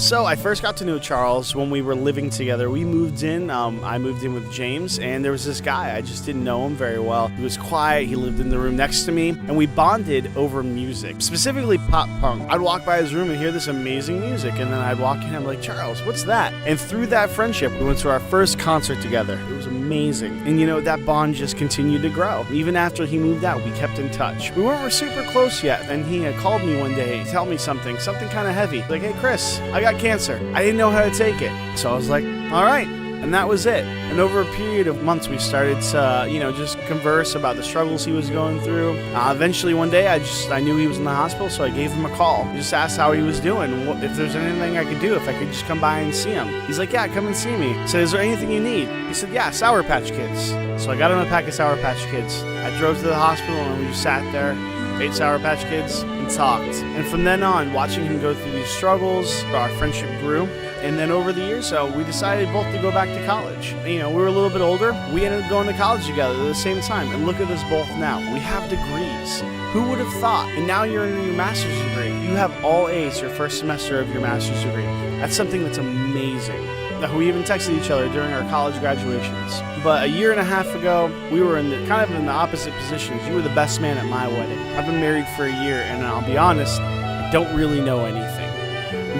So I first got to know Charles when we were living together. We moved in. I moved in with James, and there was this guy. I just didn't know him very well. He was quiet. He lived in the room next to me, and we bonded over music, specifically pop punk. I'd walk by his room and hear this amazing music, and then I'd walk in and I'm like, Charles, what's that? And through that friendship, we went to our first concert together. It was amazing. And that bond just continued to grow. Even after he moved out, we kept in touch. We weren't super close yet, and he had called me one day to tell me something kind of heavy. Like, hey, Chris, I got cancer. I didn't know how to take it. So I was like, all right. And that was it. And over a period of months, we started to, just converse about the struggles he was going through. Eventually, one day, I knew he was in the hospital, so I gave him a call. Just asked how he was doing, if there's anything I could do, if I could just come by and see him. He's like, yeah, come and see me. I said, is there anything you need? He said, yeah, Sour Patch Kids. So I got him a pack of Sour Patch Kids. I drove to the hospital, and we just sat there, ate Sour Patch Kids, and talked. And from then on, watching him go through these struggles, our friendship grew. And then over the years, we decided both to go back to college. We were a little bit older. We ended up going to college together at the same time. And look at us both now. We have degrees. Who would have thought? And now you're in your master's degree. You have all A's your first semester of your master's degree. That's something that's amazing. We even texted each other during our college graduations. But a year and a half ago, we were in the opposite positions. You were the best man at my wedding. I've been married for a year, and I'll be honest, I don't really know anything.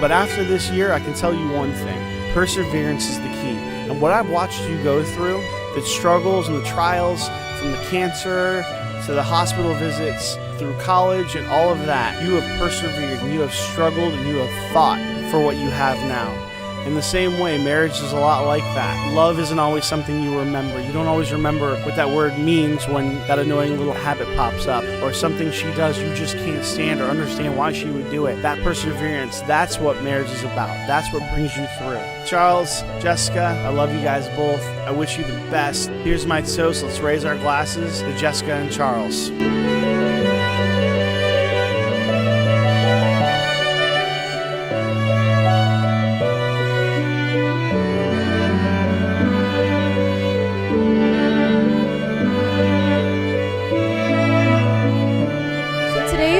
But after this year, I can tell you one thing. Perseverance is the key. And what I've watched you go through, the struggles and the trials, from the cancer to the hospital visits, through college and all of that, you have persevered and you have struggled and you have fought for what you have now. In the same way, marriage is a lot like that. Love isn't always something you remember. You don't always remember what that word means when that annoying little habit pops up, or something she does you just can't stand or understand why she would do it. That perseverance, that's what marriage is about. That's what brings you through. Charles, Jessica, I love you guys both. I wish you the best. Here's my toast. Let's raise our glasses to Jessica and Charles.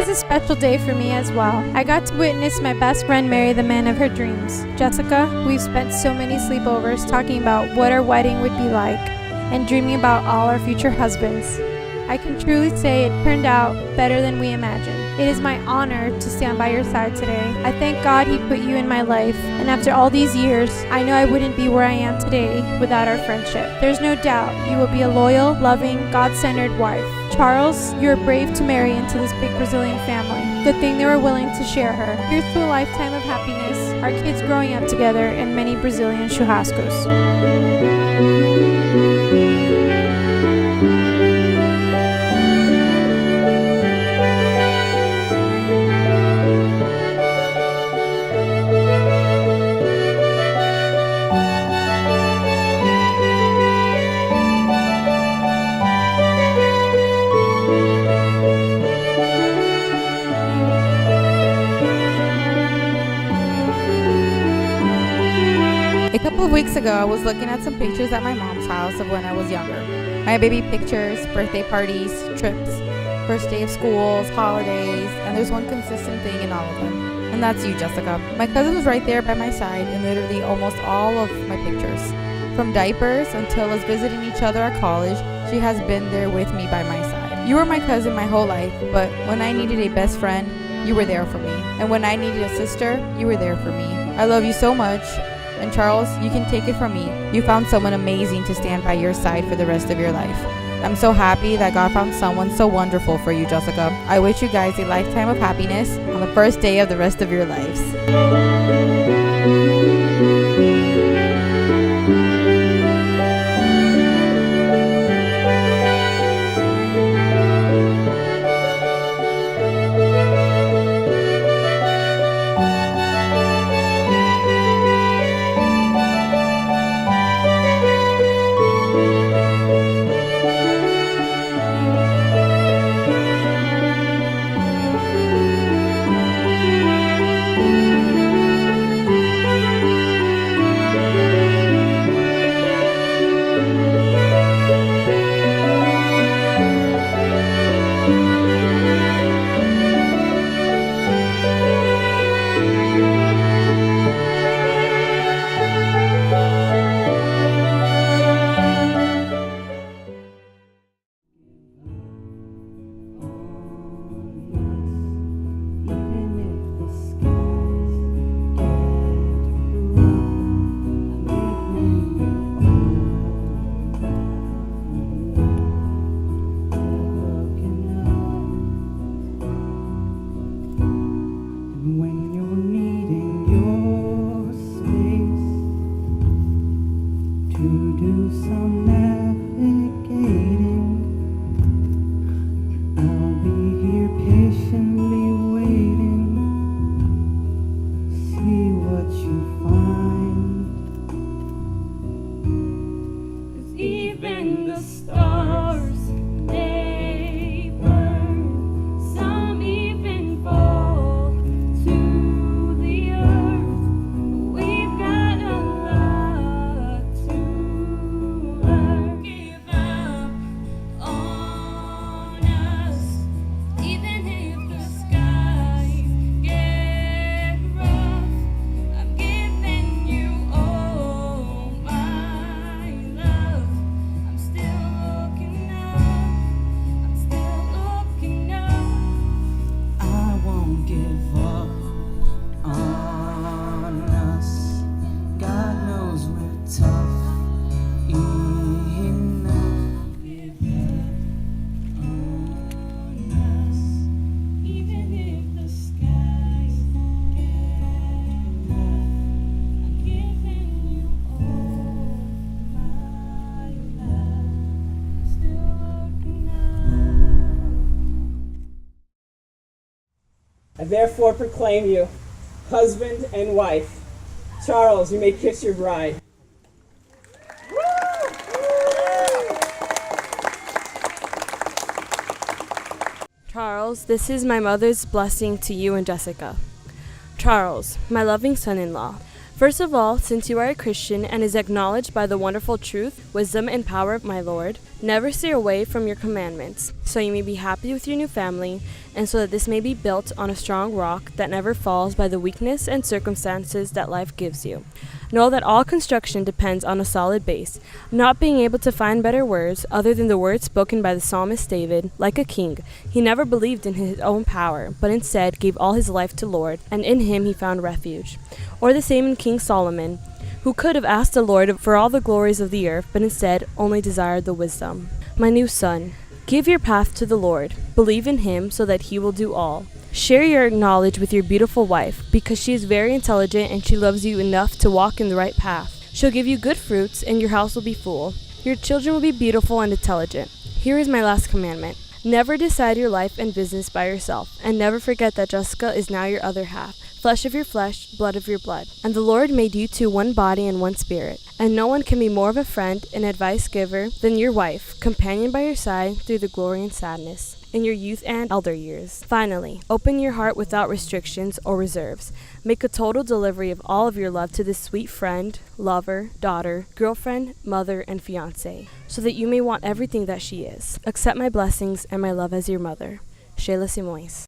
A special day for me as well. I got to witness my best friend marry the man of her dreams. Jessica, we've spent so many sleepovers talking about what our wedding would be like and dreaming about all our future husbands. I can truly say it turned out better than we imagined. It is my honor to stand by your side today. I thank God He put you in my life, and after all these years, I know I wouldn't be where I am today without our friendship. There's no doubt you will be a loyal, loving, God-centered wife. Charles, you're brave to marry into this big Brazilian family. Good thing they were willing to share her. Here's to a lifetime of happiness, our kids growing up together, and many Brazilian churrascos. A couple of weeks ago, I was looking at some pictures at my mom's house of when I was younger. My baby pictures, birthday parties, trips, first day of schools, holidays, and there's one consistent thing in all of them. And that's you, Jessica. My cousin was right there by my side in literally almost all of my pictures. From diapers until us visiting each other at college, she has been there with me by my side. You were my cousin my whole life, but when I needed a best friend, you were there for me. And when I needed a sister, you were there for me. I love you so much. And Charles, you can take it from me. You found someone amazing to stand by your side for the rest of your life. I'm so happy that God found someone so wonderful for you, Jessica. I wish you guys a lifetime of happiness on the first day of the rest of your lives. I therefore proclaim you husband and wife. Charles, you may kiss your bride. Charles, this is my mother's blessing to you and Jessica. Charles, my loving son-in-law. First of all, since you are a Christian and is acknowledged by the wonderful truth, wisdom, and power of my Lord, never steer away from your commandments, so you may be happy with your new family, and so that this may be built on a strong rock that never falls by the weakness and circumstances that life gives you. Know that all construction depends on a solid base. Not being able to find better words other than the words spoken by the psalmist David, like a king, he never believed in his own power, but instead gave all his life to Lord, and in him he found refuge. Or the same in King Solomon, who could have asked the Lord for all the glories of the earth, but instead only desired the wisdom. My new son, give your path to the Lord. Believe in him so that he will do all. Share your knowledge with your beautiful wife, because she is very intelligent and she loves you enough to walk in the right path. She'll give you good fruits, and your house will be full. Your children will be beautiful and intelligent. Here is my last commandment. Never decide your life and business by yourself, and never forget that Jessica is now your other half, flesh of your flesh, blood of your blood. And the Lord made you two one body and one spirit. And no one can be more of a friend and advice giver than your wife, companion by your side through the glory and sadness, in your youth and elder years. Finally, open your heart without restrictions or reserves. Make a total delivery of all of your love to this sweet friend, lover, daughter, girlfriend, mother, and fiancé, so that you may want everything that she is. Accept my blessings and my love as your mother. Sheila Simoes.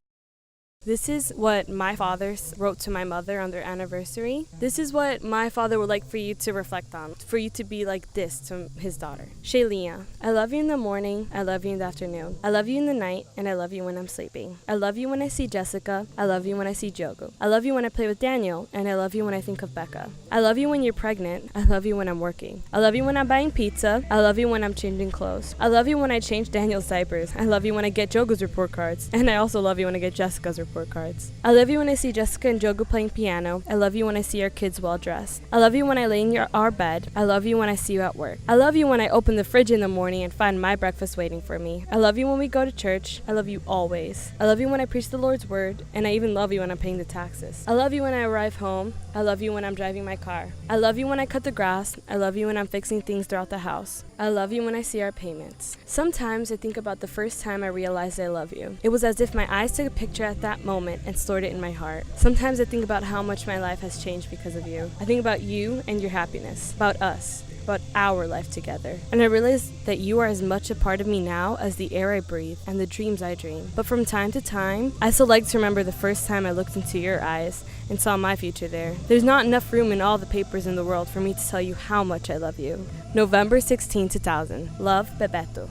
This is what my father wrote to my mother on their anniversary. This is what my father would like for you to reflect on, for you to be like this to his daughter. Shaylia, I love you in the morning, I love you in the afternoon. I love you in the night, and I love you when I'm sleeping. I love you when I see Jessica, I love you when I see Jogo. I love you when I play with Daniel, and I love you when I think of Becca. I love you when you're pregnant, I love you when I'm working. I love you when I'm buying pizza, I love you when I'm changing clothes. I love you when I change Daniel's diapers, I love you when I get Jogo's report cards, and I also love you when I get Jessica's report cards. I love you when I see Jessica and Jogo playing piano. I love you when I see our kids well dressed. I love you when I lay in our bed. I love you when I see you at work. I love you when I open the fridge in the morning and find my breakfast waiting for me. I love you when we go to church. I love you always. I love you when I preach the Lord's word, and I even love you when I'm paying the taxes. I love you when I arrive home. I love you when I'm driving my car. I love you when I cut the grass. I love you when I'm fixing things throughout the house. I love you when I see our payments. Sometimes I think about the first time I realized I love you. It was as if my eyes took a picture at that moment and stored it in my heart. Sometimes I think about how much my life has changed because of you. I think about you and your happiness, about us, about our life together. And I realize that you are as much a part of me now as the air I breathe and the dreams I dream. But from time to time, I still like to remember the first time I looked into your eyes and saw my future there. There's not enough room in all the papers in the world for me to tell you how much I love you. November 16, 2000. Love, Bebeto.